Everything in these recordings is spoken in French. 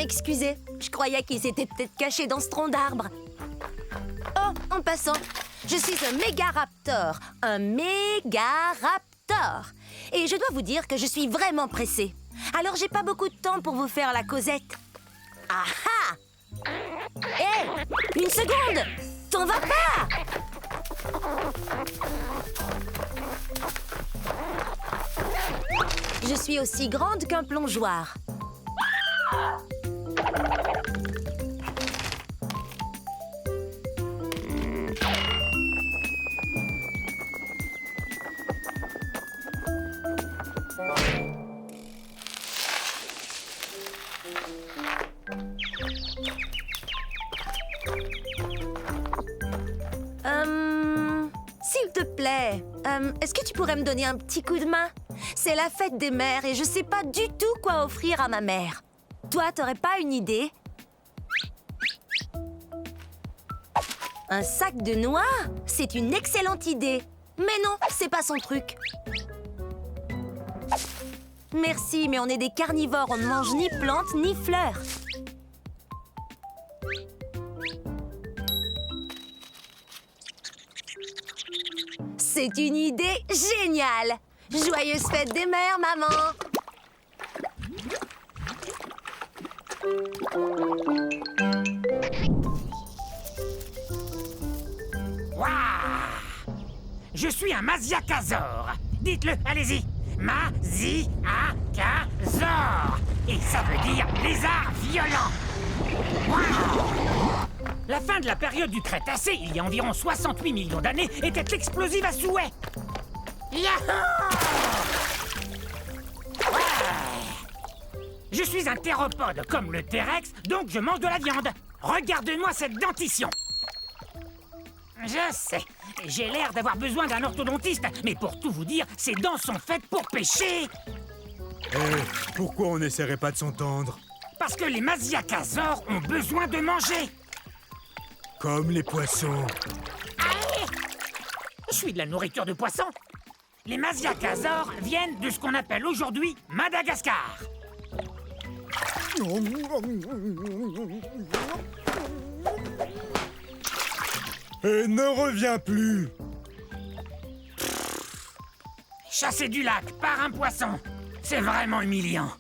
Excusez, je croyais qu'ils s'étaient peut-être cachés dans ce tronc d'arbre. Oh, en passant, je suis un mégaraptor. Un mégaraptor. Et je dois vous dire que je suis vraiment pressée. Alors j'ai pas beaucoup de temps pour vous faire la causette. Ah ah! Hé! Une seconde! T'en vas pas! Je suis aussi grande qu'un plongeoir. S'il te plaît, est-ce que tu pourrais me donner un petit coup de main? C'est la fête des mères et je sais pas du tout quoi offrir à ma mère. Toi, t'aurais pas une idée? Un sac de noix? C'est une excellente idée. Mais non, c'est pas son truc. Merci, mais on est des carnivores, on ne mange ni plantes ni fleurs. C'est une idée géniale! Joyeuse fête des mères, maman! Waouh! Je suis un Maziakazor. Dites-le, allez-y. Maziakazor. Et ça veut dire lézard violent. Waouh! La fin de la période du Crétacé, il y a environ 68 millions d'années, était explosive à souhait. Yahoo! Ouais! Je suis un théropode comme le T-Rex, donc je mange de la viande. Regarde-moi cette dentition. Je sais, j'ai l'air d'avoir besoin d'un orthodontiste, mais pour tout vous dire, ces dents sont faites pour pêcher. Pourquoi on n'essaierait pas de s'entendre? Parce que les Maziakazors ont besoin de manger. Comme les poissons. Allez! Je suis de la nourriture de poisson. Les Maziakazors viennent de ce qu'on appelle aujourd'hui Madagascar. Et ne reviens plus. Chassé du lac par un poisson, c'est vraiment humiliant.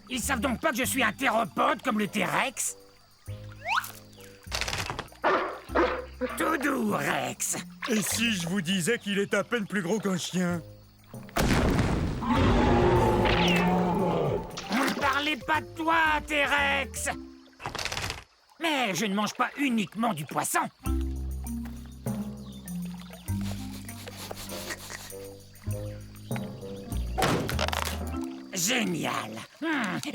Ils savent donc pas que je suis un théropode comme le T-Rex? Tout doux, Rex. Et si je vous disais qu'il est à peine plus gros qu'un chien? Ne parlez pas de toi, T-Rex. Mais je ne mange pas uniquement du poisson. Génial.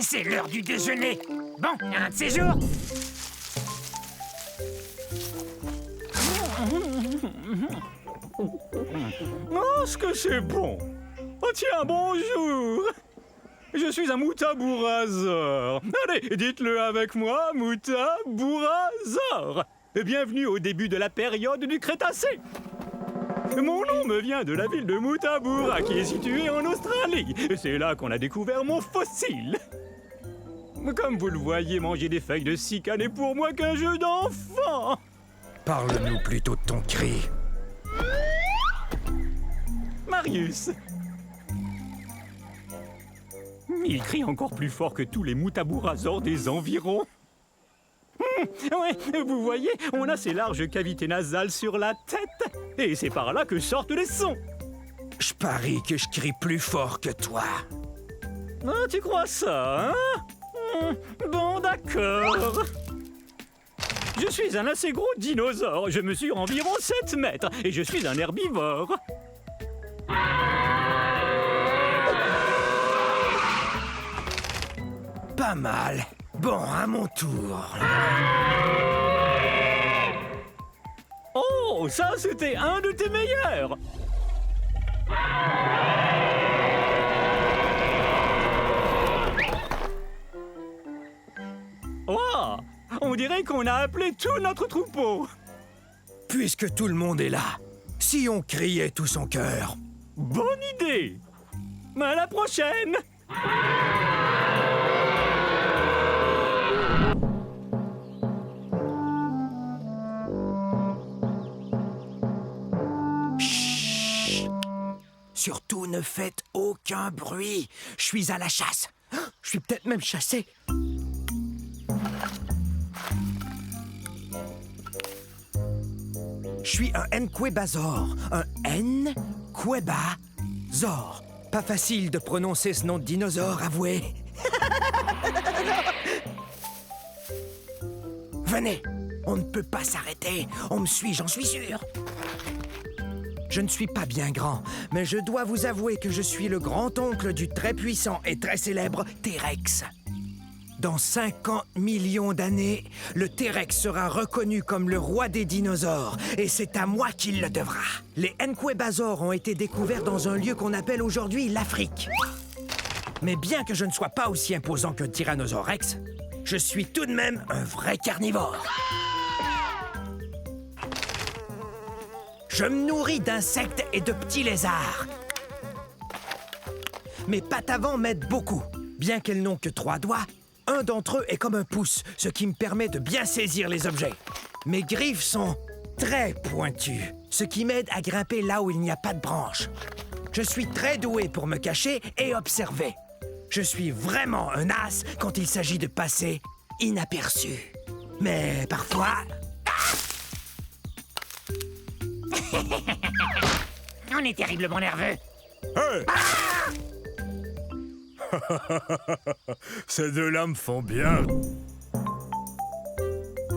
C'est l'heure du déjeuner. Bon, un de ces jours. Oh, ce que c'est bon! Oh tiens, bonjour! Je suis un Moutabourasor. Allez, dites-le avec moi, Moutabourasor! Bienvenue au début de la période du Crétacé. Mon nom me vient de la ville de Moutaboura, qui est située en Australie. C'est là qu'on a découvert mon fossile. Comme vous le voyez, manger des feuilles de cycas n'est pour moi qu'un jeu d'enfant. Parle-nous plutôt de ton cri. Marius. Il crie encore plus fort que tous les Moutabourasors des environs. Ouais, vous voyez, on a ces larges cavités nasales sur la tête. Et c'est par là que sortent les sons. Je parie que je crie plus fort que toi. Ah, tu crois ça, hein? Bon, d'accord. Je suis un assez gros dinosaure. Je mesure environ 7 mètres. Et je suis un herbivore. Pas mal. Bon, à mon tour. Oh, ça, c'était un de tes meilleurs. Oh, on dirait qu'on a appelé tout notre troupeau. Puisque tout le monde est là, si on criait tout son cœur. Bonne idée. À la prochaine. Chut. Surtout ne faites aucun bruit. Je suis à la chasse. Je suis peut-être même chassé. Je suis un Nquebazor. Un Nquebazor. Pas facile de prononcer ce nom de dinosaure, avouez. Venez, on ne peut pas s'arrêter. On me suit, j'en suis sûr. Je ne suis pas bien grand, mais je dois vous avouer que je suis le grand-oncle du très puissant et très célèbre T-Rex. Dans 50 millions d'années, le T-Rex sera reconnu comme le roi des dinosaures, et c'est à moi qu'il le devra. Les Nquebazors ont été découverts dans un lieu qu'on appelle aujourd'hui l'Afrique. Mais bien que je ne sois pas aussi imposant qu'un Tyrannosaure Rex, je suis tout de même un vrai carnivore. Je me nourris d'insectes et de petits lézards. Mes pattes avant m'aident beaucoup. Bien qu'elles n'ont que 3 doigts, un d'entre eux est comme un pouce, ce qui me permet de bien saisir les objets. Mes griffes sont très pointues, ce qui m'aide à grimper là où il n'y a pas de branches. Je suis très doué pour me cacher et observer. Je suis vraiment un as quand il s'agit de passer inaperçu. Mais parfois... On est terriblement nerveux. Hey! Ces deux-là me font bien.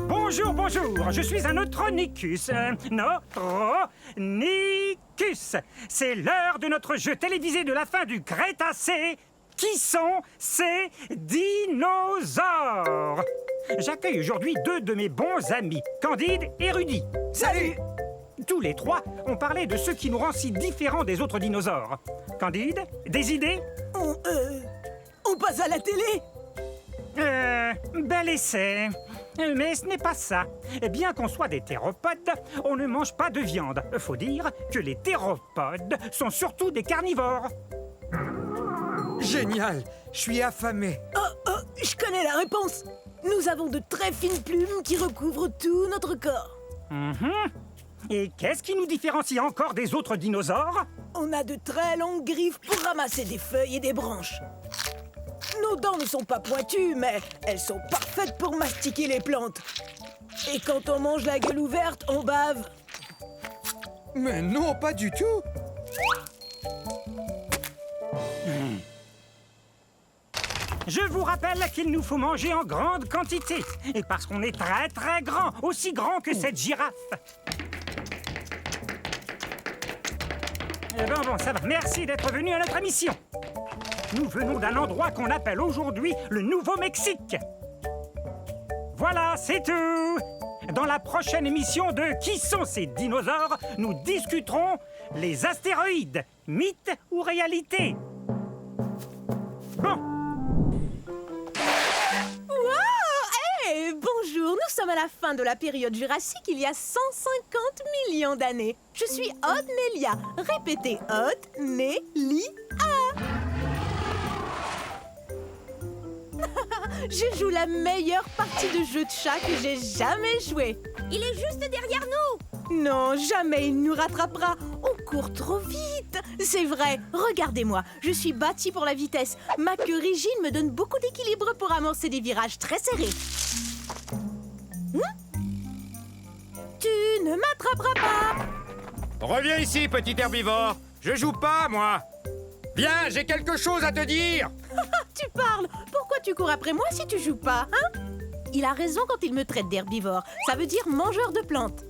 Bonjour, bonjour, je suis un Neutronicus. Neutronicus. C'est l'heure de notre jeu télévisé de la fin du Crétacé. Qui sont ces dinosaures? J'accueille aujourd'hui 2 de mes bons amis, Candide et Rudy. Salut! Tous les 3 ont parlé de ce qui nous rend si différents des autres dinosaures. Candide, des idées? On passe à la télé? Bel essai. Mais ce n'est pas ça. Bien qu'on soit des théropodes, on ne mange pas de viande. Faut dire que les théropodes sont surtout des carnivores. Génial! Je suis affamé. Je connais la réponse. Nous avons de très fines plumes qui recouvrent tout notre corps. Et qu'est-ce qui nous différencie encore des autres dinosaures? On a de très longues griffes pour ramasser des feuilles et des branches. Nos dents ne sont pas pointues, mais elles sont parfaites pour mastiquer les plantes. Et quand on mange la gueule ouverte, on bave. Mais non, pas du tout! Je vous rappelle qu'il nous faut manger en grande quantité. Et parce qu'on est très très grand, aussi grand que cette girafe. Bon, ça va. Merci d'être venu à notre émission. Nous venons d'un endroit qu'on appelle aujourd'hui le Nouveau-Mexique. Voilà, c'est tout. Dans la prochaine émission de Qui sont ces dinosaures, nous discuterons les astéroïdes, mythe ou réalité. Bon. Bonjour, nous sommes à la fin de la période jurassique il y a 150 millions d'années. Je suis Odnelia. Répétez Odnelia. Je joue la meilleure partie de jeu de chat que j'ai jamais joué. Il est juste derrière nous. Non, jamais il nous rattrapera. On court trop vite. C'est vrai, regardez-moi. Je suis bâtie pour la vitesse. Ma queue rigide me donne beaucoup d'équilibre pour amorcer des virages très serrés. Tu ne m'attraperas pas. Reviens ici, petit herbivore. Je joue pas, moi. Viens, j'ai quelque chose à te dire. Tu parles. Pourquoi tu cours après moi si tu joues pas, hein? Il a raison quand il me traite d'herbivore. Ça veut dire mangeur de plantes.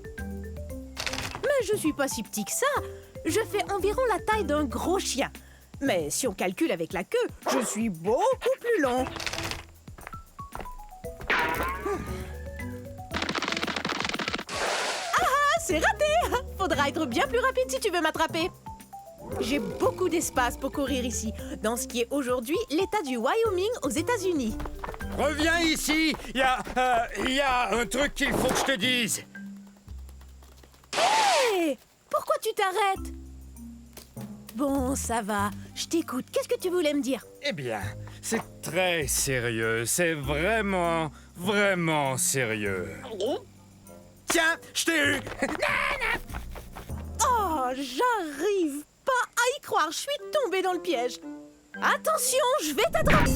Mais je suis pas si petit que ça. Je fais environ la taille d'un gros chien. Mais si on calcule avec la queue, je suis beaucoup plus long. Ah, c'est raté! Faudra être bien plus rapide si tu veux m'attraper. J'ai beaucoup d'espace pour courir ici, dans ce qui est aujourd'hui l'État du Wyoming aux États-Unis. Reviens ici. Il y a un truc qu'il faut que je te dise. Hé! Pourquoi tu t'arrêtes? Bon, ça va. Je t'écoute. Qu'est-ce que tu voulais me dire? Eh bien, c'est très sérieux. C'est vraiment, vraiment sérieux. Tiens, je t'ai eu! Oh, Oh, j'arrive pas à y croire. Je suis tombée dans le piège. Attention, je vais t'attraper.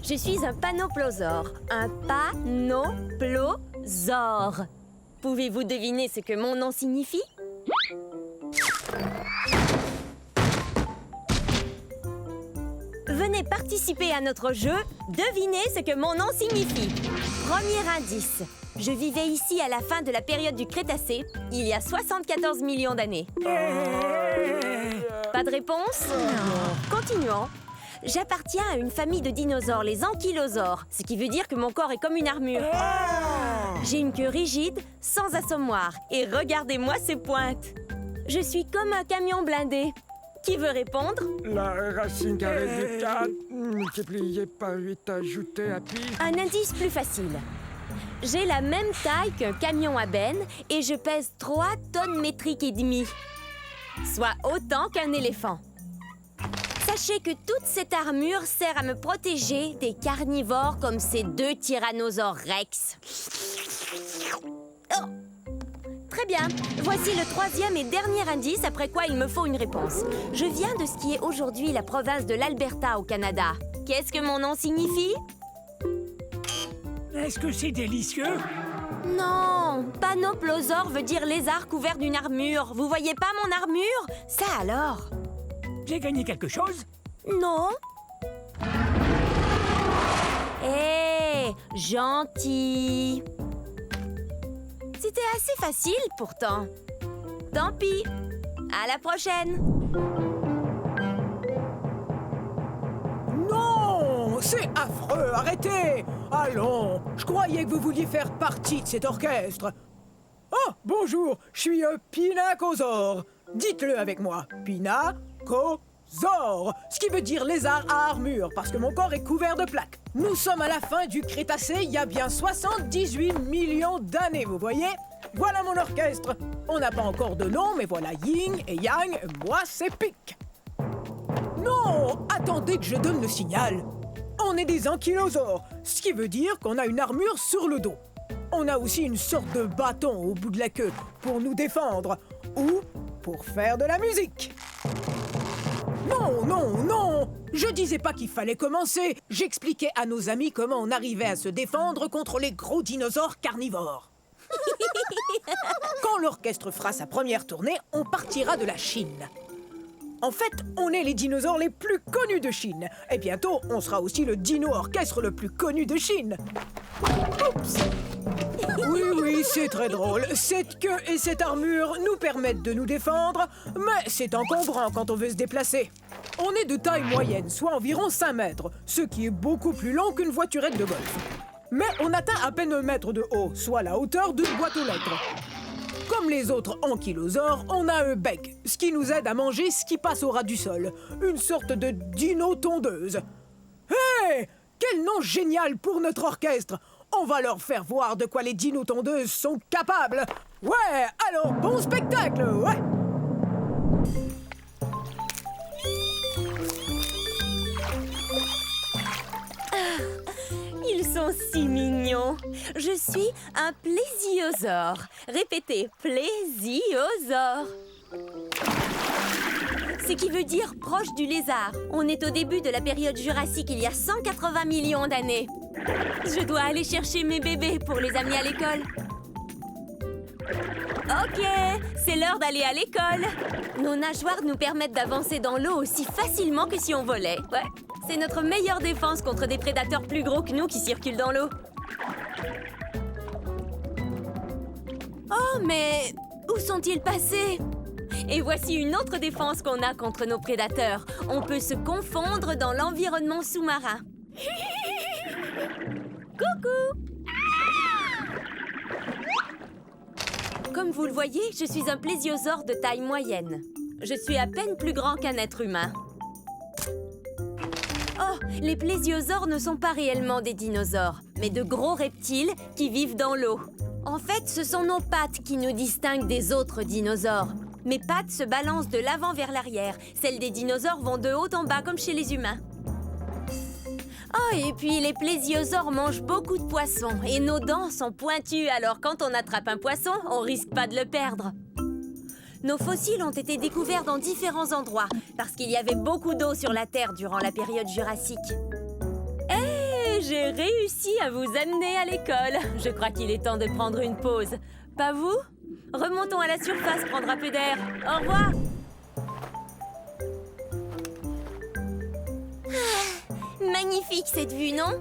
Je suis un panoplosaure. Un panoplosaure. Pouvez-vous deviner ce que mon nom signifie? Venez participer à notre jeu. Devinez ce que mon nom signifie. Premier indice. Je vivais ici à la fin de la période du Crétacé, il y a 74 millions d'années. Pas de réponse? Continuons. J'appartiens à une famille de dinosaures, les ankylosaures, ce qui veut dire que mon corps est comme une armure. J'ai une queue rigide, sans assommoir, et regardez-moi ces pointes. Je suis comme un camion blindé. Qui veut répondre? La racine carrée du 4, multiplié par 8 ajouté à pi. Un indice plus facile. J'ai la même taille qu'un camion à benne et je pèse 3 tonnes métriques et demie, soit autant qu'un éléphant. Sachez que toute cette armure sert à me protéger des carnivores comme ces 2 tyrannosaures rex. Oh. Très bien. Voici le 3e et dernier indice, après quoi il me faut une réponse. Je viens de ce qui est aujourd'hui la province de l'Alberta au Canada. Qu'est-ce que mon nom signifie? Est-ce que c'est délicieux? Non, panoplosaure veut dire lézard couvert d'une armure. Vous voyez pas mon armure? Ça alors? J'ai gagné quelque chose? Non. Hé, gentil. C'était assez facile pourtant. Tant pis. À la prochaine. Non, c'est affreux, arrêtez. Allons, je croyais que vous vouliez faire partie de cet orchestre. Oh, bonjour, je suis un pinacosaure. Dites-le avec moi, pinacosaure, ce qui veut dire lézard à armure, parce que mon corps est couvert de plaques. Nous sommes à la fin du Crétacé, il y a bien 78 millions d'années, vous voyez? Voilà mon orchestre. On n'a pas encore de nom, mais voilà Yin et Yang, moi c'est Pic. Non, attendez que je donne le signal. On est des ankylosaures, ce qui veut dire qu'on a une armure sur le dos. On a aussi une sorte de bâton au bout de la queue pour nous défendre ou pour faire de la musique. Non, non, non! Je disais pas qu'il fallait commencer. J'expliquais à nos amis comment on arrivait à se défendre contre les gros dinosaures carnivores. Quand l'orchestre fera sa première tournée, on partira de la Chine. En fait, on est les dinosaures les plus connus de Chine. Et bientôt, on sera aussi le dino-orchestre le plus connu de Chine. Oups! Oui, c'est très drôle. Cette queue et cette armure nous permettent de nous défendre, mais c'est encombrant quand on veut se déplacer. On est de taille moyenne, soit environ 5 mètres, ce qui est beaucoup plus long qu'une voiturette de golf. Mais on atteint à peine 1 mètre de haut, soit la hauteur d'une boîte aux lettres. Comme les autres ankylosaures, on a un bec, ce qui nous aide à manger ce qui passe au ras du sol. Une sorte de dino-tondeuse. Hé! Quel nom génial pour notre orchestre! On va leur faire voir de quoi les dino-tondeuses sont capables. Ouais, alors bon spectacle, ouais! Ils sont si mignons. Je suis un plésiosaure. Répétez, plésiosaure. Ce qui veut dire proche du lézard. On est au début de la période jurassique, il y a 180 millions d'années. Je dois aller chercher mes bébés pour les amener à l'école. Ok, c'est l'heure d'aller à l'école. Nos nageoires nous permettent d'avancer dans l'eau aussi facilement que si on volait. Ouais, c'est notre meilleure défense contre des prédateurs plus gros que nous qui circulent dans l'eau. Oh, mais où sont-ils passés? Et voici une autre défense qu'on a contre nos prédateurs. On peut se confondre dans l'environnement sous-marin. Coucou! Comme vous le voyez, je suis un plésiosaure de taille moyenne. Je suis à peine plus grand qu'un être humain. Oh, les plésiosaures ne sont pas réellement des dinosaures, mais de gros reptiles qui vivent dans l'eau. En fait, ce sont nos pattes qui nous distinguent des autres dinosaures. Mes pattes se balancent de l'avant vers l'arrière. Celles des dinosaures vont de haut en bas, comme chez les humains. Oh, et puis les plésiosaures mangent beaucoup de poissons et nos dents sont pointues, alors quand on attrape un poisson, on risque pas de le perdre. Nos fossiles ont été découverts dans différents endroits parce qu'il y avait beaucoup d'eau sur la Terre durant la période jurassique. Et j'ai réussi à vous amener à l'école. Je crois qu'il est temps de prendre une pause. Pas vous? Remontons à la surface prendre un peu d'air. Au revoir. Magnifique cette vue, non?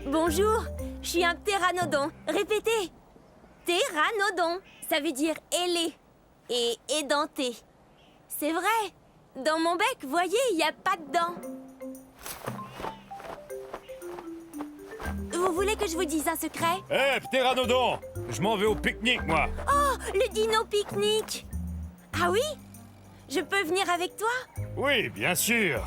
Bonjour, je suis un ptéranodon. Répétez. Ptéranodon, ça veut dire ailé et édenté. C'est vrai. Dans mon bec, voyez, il n'y a pas de dents. Vous voulez que je vous dise un secret? Hé, ptéranodon! Je m'en vais au pique-nique, moi. Oh, le dino pique-nique. Ah oui? Je peux venir avec toi? Oui, bien sûr.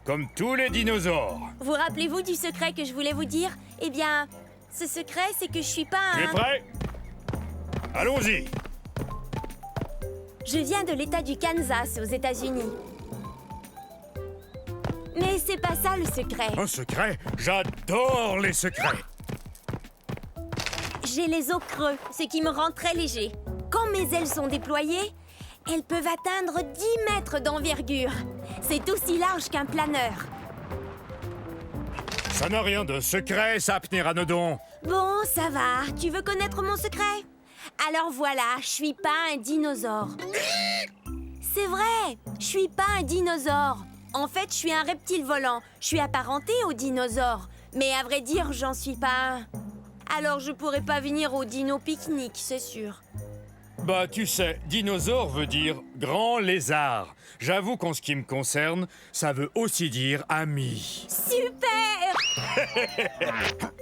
Comme tous les dinosaures. Vous rappelez-vous du secret que je voulais vous dire? Eh bien, ce secret, c'est que je suis pas un... Tu es prêt? Allons-y. Je viens de l'État du Kansas, aux États-Unis. Mais c'est pas ça le secret. Un secret? J'adore les secrets. J'ai les os creux, ce qui me rend très léger. Quand mes ailes sont déployées, elles peuvent atteindre 10 mètres d'envergure. C'est aussi large qu'un planeur. Ça n'a rien de secret, ça, ptéranodon. Bon, ça va. Tu veux connaître mon secret? Alors voilà, je suis pas un dinosaure. C'est vrai, je suis pas un dinosaure. En fait, je suis un reptile volant. Je suis apparenté aux dinosaures. Mais à vrai dire, j'en suis pas un. Alors je pourrais pas venir au dino pique-nique, c'est sûr. Bah, tu sais, dinosaure veut dire grand lézard. J'avoue qu'en ce qui me concerne, ça veut aussi dire ami. Super!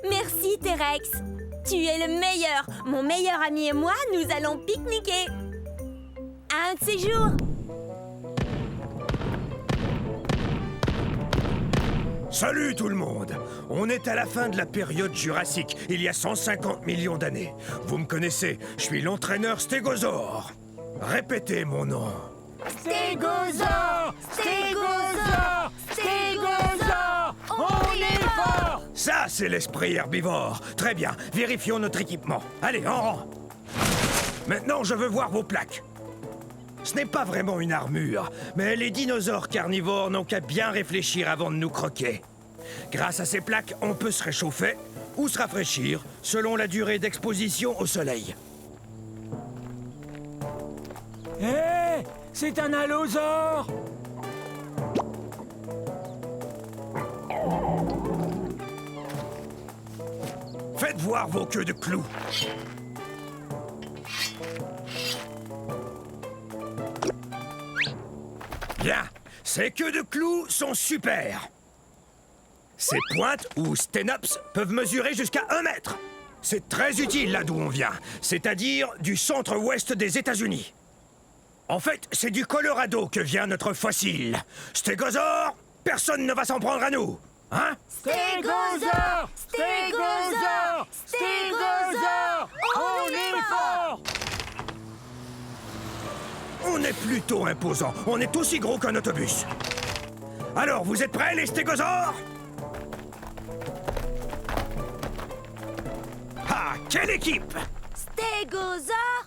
Merci, T-Rex. Tu es le meilleur. Mon meilleur ami et moi, nous allons pique-niquer. Un de ces jours. Salut tout le monde! On est à la fin de la période jurassique, il y a 150 millions d'années. Vous me connaissez, je suis l'entraîneur Stégosaure. Répétez mon nom. Stégosaure! Stégosaure! Stégosaure! On est fort! Ça, c'est l'esprit herbivore. Très bien, vérifions notre équipement. Allez, en rang. Maintenant, je veux voir vos plaques. Ce n'est pas vraiment une armure, mais les dinosaures carnivores n'ont qu'à bien réfléchir avant de nous croquer. Grâce à ces plaques, on peut se réchauffer ou se rafraîchir selon la durée d'exposition au soleil. Hé! C'est un allosaure! Faites voir vos queues de clous. Bien, ces queues de clous sont super. Ces pointes, ou sténops, peuvent mesurer jusqu'à 1 mètre. C'est très utile là d'où on vient, c'est-à-dire du centre-ouest des États-Unis. En fait, c'est du Colorado que vient notre fossile. Stégosaure, personne ne va s'en prendre à nous, hein? Stégosaure! Stégosaure! Stégosaure! On est fort! On est plutôt imposant. On est aussi gros qu'un autobus. Alors, vous êtes prêts, les stégosaures? Ah, quelle équipe! Stégosaure!